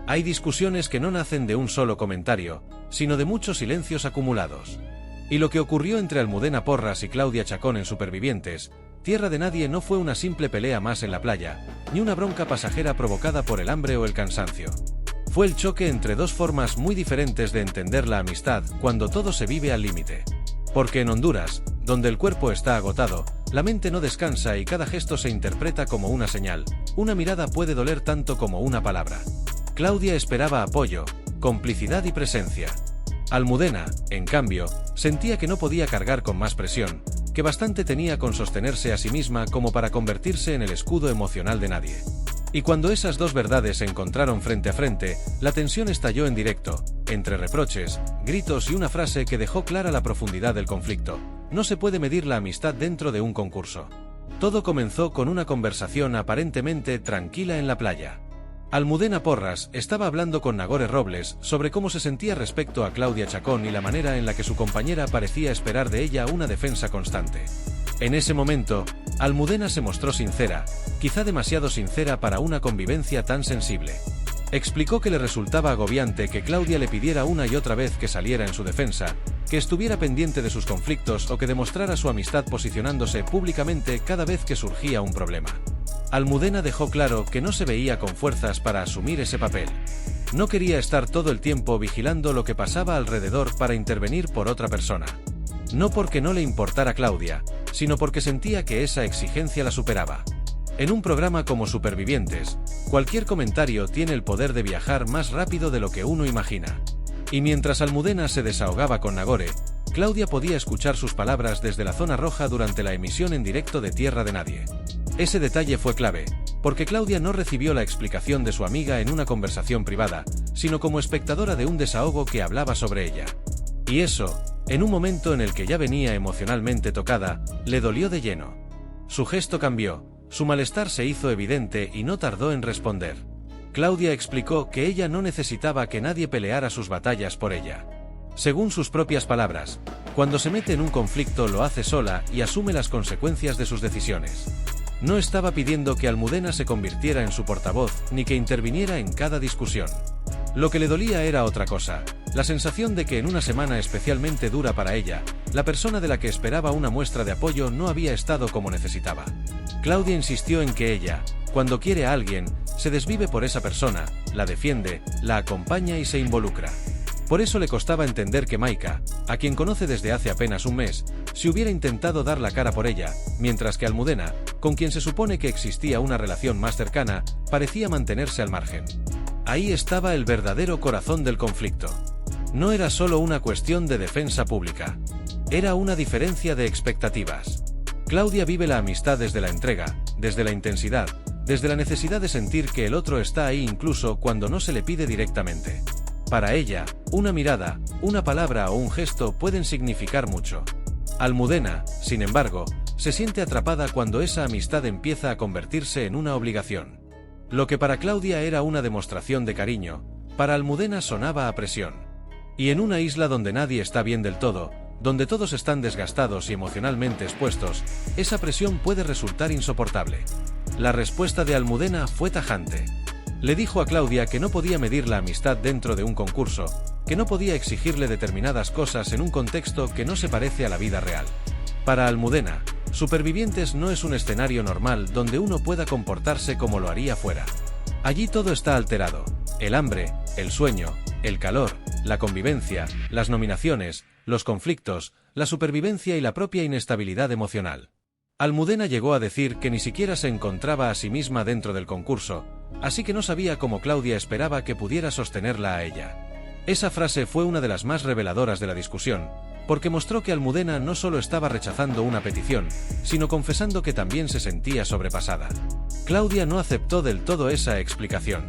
Hay discusiones que no nacen de un solo comentario, sino de muchos silencios acumulados. Y lo que ocurrió entre Almudena Porras y Claudia Chacón en Supervivientes, Tierra de Nadie no fue una simple pelea más en la playa, ni una bronca pasajera provocada por el hambre o el cansancio. Fue el choque entre dos formas muy diferentes de entender la amistad cuando todo se vive al límite. Porque en Honduras, donde el cuerpo está agotado, la mente no descansa y cada gesto se interpreta como una señal, una mirada puede doler tanto como una palabra. Claudia esperaba apoyo, complicidad y presencia. Almudena, en cambio, sentía que no podía cargar con más presión, que bastante tenía con sostenerse a sí misma como para convertirse en el escudo emocional de nadie. Y cuando esas dos verdades se encontraron frente a frente, la tensión estalló en directo, entre reproches, gritos y una frase que dejó clara la profundidad del conflicto: no se puede medir la amistad dentro de un concurso. Todo comenzó con una conversación aparentemente tranquila en la playa. Almudena Porras estaba hablando con Nagore Robles sobre cómo se sentía respecto a Claudia Chacón y la manera en la que su compañera parecía esperar de ella una defensa constante. En ese momento, Almudena se mostró sincera, quizá demasiado sincera para una convivencia tan sensible. Explicó que le resultaba agobiante que Claudia le pidiera una y otra vez que saliera en su defensa, que estuviera pendiente de sus conflictos o que demostrara su amistad posicionándose públicamente cada vez que surgía un problema. Almudena dejó claro que no se veía con fuerzas para asumir ese papel. No quería estar todo el tiempo vigilando lo que pasaba alrededor para intervenir por otra persona. No porque no le importara Claudia, sino porque sentía que esa exigencia la superaba. En un programa como Supervivientes, cualquier comentario tiene el poder de viajar más rápido de lo que uno imagina. Y mientras Almudena se desahogaba con Nagore, Claudia podía escuchar sus palabras desde la zona roja durante la emisión en directo de Tierra de Nadie. Ese detalle fue clave, porque Claudia no recibió la explicación de su amiga en una conversación privada, sino como espectadora de un desahogo que hablaba sobre ella. Y eso, en un momento en el que ya venía emocionalmente tocada, le dolió de lleno. Su gesto cambió, su malestar se hizo evidente y no tardó en responder. Claudia explicó que ella no necesitaba que nadie peleara sus batallas por ella. Según sus propias palabras, cuando se mete en un conflicto lo hace sola y asume las consecuencias de sus decisiones. No estaba pidiendo que Almudena se convirtiera en su portavoz, ni que interviniera en cada discusión. Lo que le dolía era otra cosa, la sensación de que en una semana especialmente dura para ella, la persona de la que esperaba una muestra de apoyo no había estado como necesitaba. Claudia insistió en que ella, cuando quiere a alguien, se desvive por esa persona, la defiende, la acompaña y se involucra. Por eso le costaba entender que Maika, a quien conoce desde hace apenas un mes, se hubiera intentado dar la cara por ella, mientras que Almudena, con quien se supone que existía una relación más cercana, parecía mantenerse al margen. Ahí estaba el verdadero corazón del conflicto. No era solo una cuestión de defensa pública. Era una diferencia de expectativas. Claudia vive la amistad desde la entrega, desde la intensidad, desde la necesidad de sentir que el otro está ahí incluso cuando no se le pide directamente. Para ella, una mirada, una palabra o un gesto pueden significar mucho. Almudena, sin embargo, se siente atrapada cuando esa amistad empieza a convertirse en una obligación. Lo que para Claudia era una demostración de cariño, para Almudena sonaba a presión. Y en una isla donde nadie está bien del todo, donde todos están desgastados y emocionalmente expuestos, esa presión puede resultar insoportable. La respuesta de Almudena fue tajante. Le dijo a Claudia que no podía medir la amistad dentro de un concurso, que no podía exigirle determinadas cosas en un contexto que no se parece a la vida real. Para Almudena, Supervivientes no es un escenario normal donde uno pueda comportarse como lo haría fuera. Allí todo está alterado: el hambre, el sueño, el calor, la convivencia, las nominaciones, los conflictos, la supervivencia y la propia inestabilidad emocional. Almudena llegó a decir que ni siquiera se encontraba a sí misma dentro del concurso, así que no sabía cómo Claudia esperaba que pudiera sostenerla a ella. Esa frase fue una de las más reveladoras de la discusión, porque mostró que Almudena no solo estaba rechazando una petición, sino confesando que también se sentía sobrepasada. Claudia no aceptó del todo esa explicación.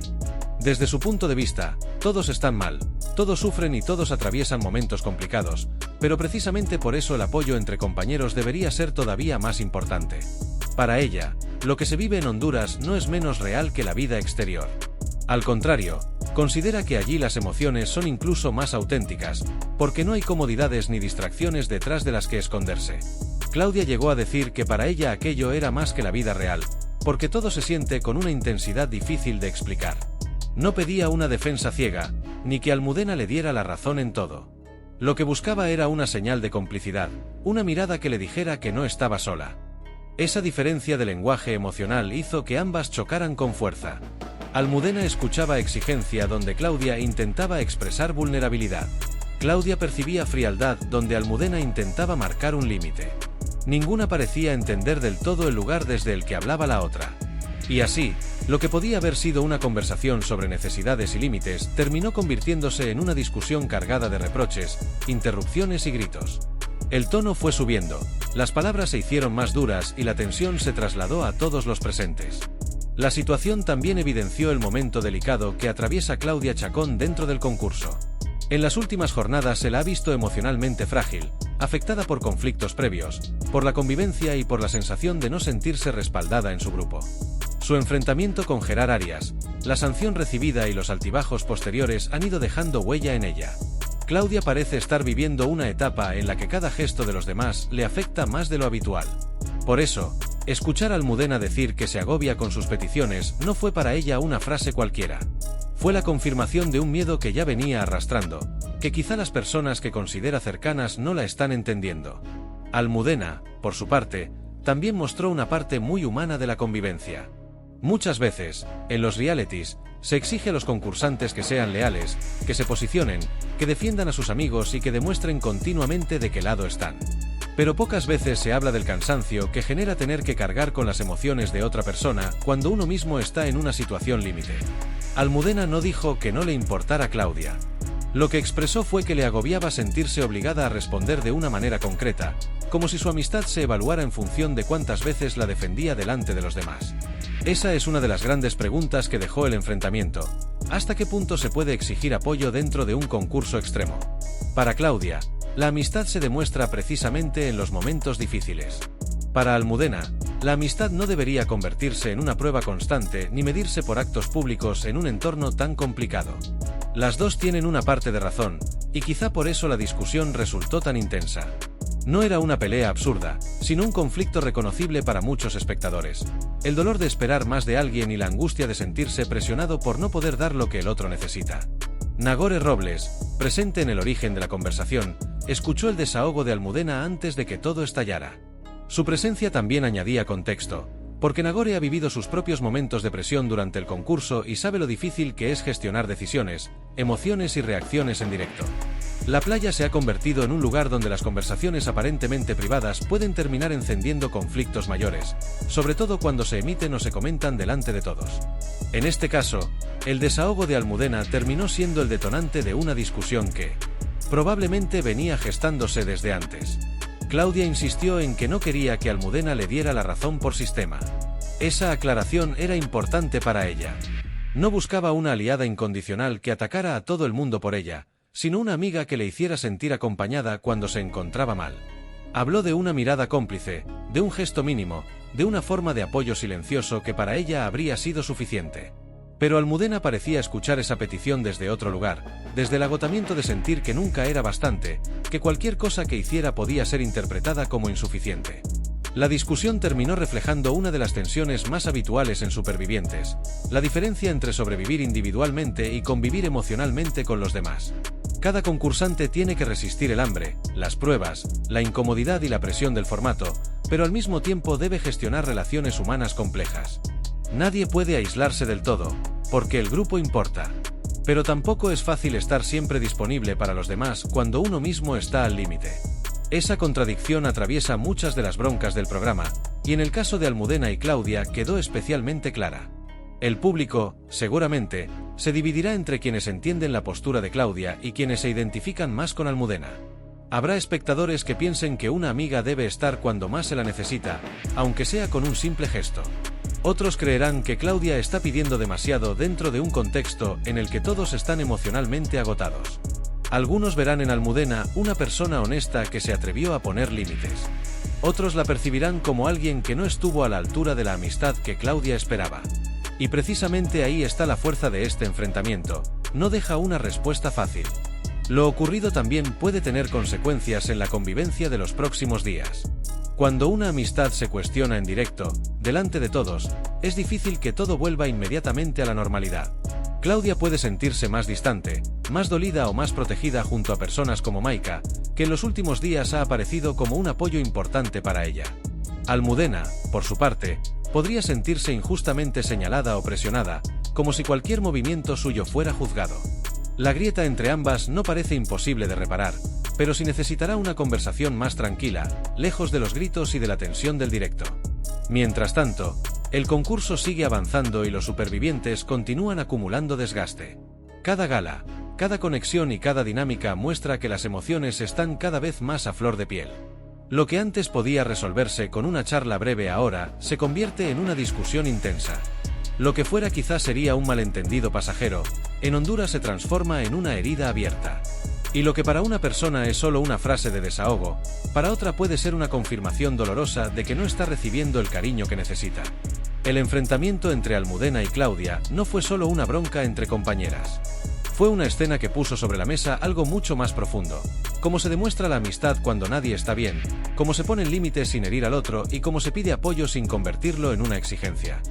Desde su punto de vista, todos están mal, todos sufren y todos atraviesan momentos complicados, pero precisamente por eso el apoyo entre compañeros debería ser todavía más importante. Para ella, lo que se vive en Honduras no es menos real que la vida exterior. Al contrario, considera que allí las emociones son incluso más auténticas, porque no hay comodidades ni distracciones detrás de las que esconderse. Claudia llegó a decir que para ella aquello era más que la vida real, porque todo se siente con una intensidad difícil de explicar. No pedía una defensa ciega, ni que Almudena le diera la razón en todo. Lo que buscaba era una señal de complicidad, una mirada que le dijera que no estaba sola. Esa diferencia de lenguaje emocional hizo que ambas chocaran con fuerza. Almudena escuchaba exigencia donde Claudia intentaba expresar vulnerabilidad. Claudia percibía frialdad donde Almudena intentaba marcar un límite. Ninguna parecía entender del todo el lugar desde el que hablaba la otra. Y así, lo que podía haber sido una conversación sobre necesidades y límites terminó convirtiéndose en una discusión cargada de reproches, interrupciones y gritos. El tono fue subiendo, las palabras se hicieron más duras y la tensión se trasladó a todos los presentes. La situación también evidenció el momento delicado que atraviesa Claudia Chacón dentro del concurso. En las últimas jornadas se la ha visto emocionalmente frágil, afectada por conflictos previos, por la convivencia y por la sensación de no sentirse respaldada en su grupo. Su enfrentamiento con Gerard Arias, la sanción recibida y los altibajos posteriores han ido dejando huella en ella. Claudia parece estar viviendo una etapa en la que cada gesto de los demás le afecta más de lo habitual. Por eso, escuchar a Almudena decir que se agobia con sus peticiones no fue para ella una frase cualquiera. Fue la confirmación de un miedo que ya venía arrastrando, que quizá las personas que considera cercanas no la están entendiendo. Almudena, por su parte, también mostró una parte muy humana de la convivencia. Muchas veces, en los realities, se exige a los concursantes que sean leales, que se posicionen, que defiendan a sus amigos y que demuestren continuamente de qué lado están. Pero pocas veces se habla del cansancio que genera tener que cargar con las emociones de otra persona cuando uno mismo está en una situación límite. Almudena no dijo que no le importara a Claudia. Lo que expresó fue que le agobiaba sentirse obligada a responder de una manera concreta, como si su amistad se evaluara en función de cuántas veces la defendía delante de los demás. Esa es una de las grandes preguntas que dejó el enfrentamiento. ¿Hasta qué punto se puede exigir apoyo dentro de un concurso extremo? Para Claudia, la amistad se demuestra precisamente en los momentos difíciles. Para Almudena, la amistad no debería convertirse en una prueba constante ni medirse por actos públicos en un entorno tan complicado. Las dos tienen una parte de razón, y quizá por eso la discusión resultó tan intensa. No era una pelea absurda, sino un conflicto reconocible para muchos espectadores. El dolor de esperar más de alguien y la angustia de sentirse presionado por no poder dar lo que el otro necesita. Nagore Robles, presente en el origen de la conversación, escuchó el desahogo de Almudena antes de que todo estallara. Su presencia también añadía contexto, porque Nagore ha vivido sus propios momentos de presión durante el concurso y sabe lo difícil que es gestionar decisiones, emociones y reacciones en directo. La playa se ha convertido en un lugar donde las conversaciones aparentemente privadas pueden terminar encendiendo conflictos mayores, sobre todo cuando se emiten o se comentan delante de todos. En este caso, el desahogo de Almudena terminó siendo el detonante de una discusión que, probablemente venía gestándose desde antes. Claudia insistió en que no quería que Almudena le diera la razón por sistema. Esa aclaración era importante para ella. No buscaba una aliada incondicional que atacara a todo el mundo por ella, sino una amiga que le hiciera sentir acompañada cuando se encontraba mal. Habló de una mirada cómplice, de un gesto mínimo, de una forma de apoyo silencioso que para ella habría sido suficiente. Pero Almudena parecía escuchar esa petición desde otro lugar, desde el agotamiento de sentir que nunca era bastante, que cualquier cosa que hiciera podía ser interpretada como insuficiente. La discusión terminó reflejando una de las tensiones más habituales en Supervivientes, la diferencia entre sobrevivir individualmente y convivir emocionalmente con los demás. Cada concursante tiene que resistir el hambre, las pruebas, la incomodidad y la presión del formato, pero al mismo tiempo debe gestionar relaciones humanas complejas. Nadie puede aislarse del todo, porque el grupo importa. Pero tampoco es fácil estar siempre disponible para los demás cuando uno mismo está al límite. Esa contradicción atraviesa muchas de las broncas del programa, y en el caso de Almudena y Claudia quedó especialmente clara. El público, seguramente, se dividirá entre quienes entienden la postura de Claudia y quienes se identifican más con Almudena. Habrá espectadores que piensen que una amiga debe estar cuando más se la necesita, aunque sea con un simple gesto. Otros creerán que Claudia está pidiendo demasiado dentro de un contexto en el que todos están emocionalmente agotados. Algunos verán en Almudena una persona honesta que se atrevió a poner límites. Otros la percibirán como alguien que no estuvo a la altura de la amistad que Claudia esperaba. Y precisamente ahí está la fuerza de este enfrentamiento, no deja una respuesta fácil. Lo ocurrido también puede tener consecuencias en la convivencia de los próximos días. Cuando una amistad se cuestiona en directo, delante de todos, es difícil que todo vuelva inmediatamente a la normalidad. Claudia puede sentirse más distante, más dolida o más protegida junto a personas como Maika, que en los últimos días ha aparecido como un apoyo importante para ella. Almudena, por su parte, podría sentirse injustamente señalada o presionada, como si cualquier movimiento suyo fuera juzgado. La grieta entre ambas no parece imposible de reparar, pero sí necesitará una conversación más tranquila, lejos de los gritos y de la tensión del directo. Mientras tanto, el concurso sigue avanzando y los supervivientes continúan acumulando desgaste. Cada gala, cada conexión y cada dinámica muestra que las emociones están cada vez más a flor de piel. Lo que antes podía resolverse con una charla breve ahora se convierte en una discusión intensa. Lo que fuera quizás sería un malentendido pasajero, en Honduras se transforma en una herida abierta. Y lo que para una persona es solo una frase de desahogo, para otra puede ser una confirmación dolorosa de que no está recibiendo el cariño que necesita. El enfrentamiento entre Almudena y Claudia no fue solo una bronca entre compañeras. Fue una escena que puso sobre la mesa algo mucho más profundo. Cómo se demuestra la amistad cuando nadie está bien, cómo se ponen límites sin herir al otro y cómo se pide apoyo sin convertirlo en una exigencia.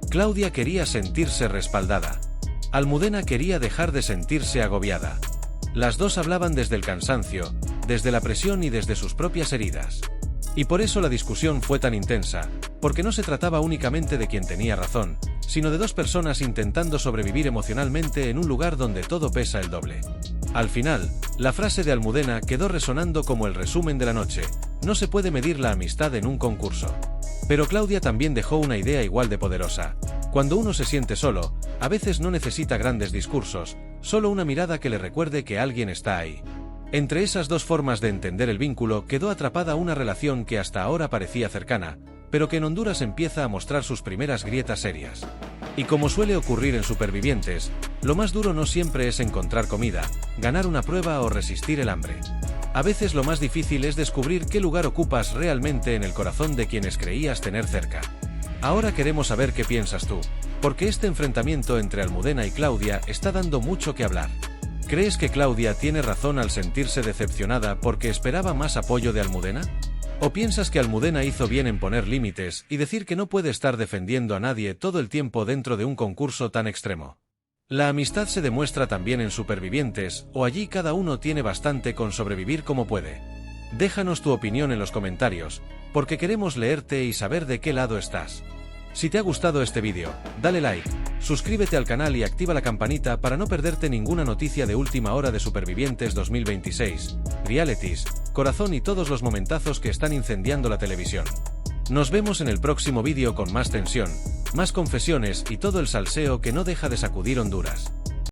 Claudia quería sentirse respaldada. Almudena quería dejar de sentirse agobiada. Las dos hablaban desde el cansancio, desde la presión y desde sus propias heridas. Y por eso la discusión fue tan intensa, porque no se trataba únicamente de quien tenía razón, sino de dos personas intentando sobrevivir emocionalmente en un lugar donde todo pesa el doble. Al final, la frase de Almudena quedó resonando como el resumen de la noche: no se puede medir la amistad en un concurso. Pero Claudia también dejó una idea igual de poderosa. Cuando uno se siente solo, a veces no necesita grandes discursos, solo una mirada que le recuerde que alguien está ahí. Entre esas dos formas de entender el vínculo quedó atrapada una relación que hasta ahora parecía cercana, pero que en Honduras empieza a mostrar sus primeras grietas serias. Y como suele ocurrir en Supervivientes, lo más duro no siempre es encontrar comida, ganar una prueba o resistir el hambre. A veces lo más difícil es descubrir qué lugar ocupas realmente en el corazón de quienes creías tener cerca. Ahora queremos saber qué piensas tú, porque este enfrentamiento entre Almudena y Claudia está dando mucho que hablar. ¿Crees que Claudia tiene razón al sentirse decepcionada porque esperaba más apoyo de Almudena? ¿O piensas que Almudena hizo bien en poner límites y decir que no puede estar defendiendo a nadie todo el tiempo dentro de un concurso tan extremo? La amistad se demuestra también en Supervivientes, o allí cada uno tiene bastante con sobrevivir como puede. Déjanos tu opinión en los comentarios, porque queremos leerte y saber de qué lado estás. Si te ha gustado este vídeo, dale like, suscríbete al canal y activa la campanita para no perderte ninguna noticia de última hora de Supervivientes 2026, realities, corazón y todos los momentazos que están incendiando la televisión. Nos vemos en el próximo vídeo con más tensión, más confesiones y todo el salseo que no deja de sacudir Honduras.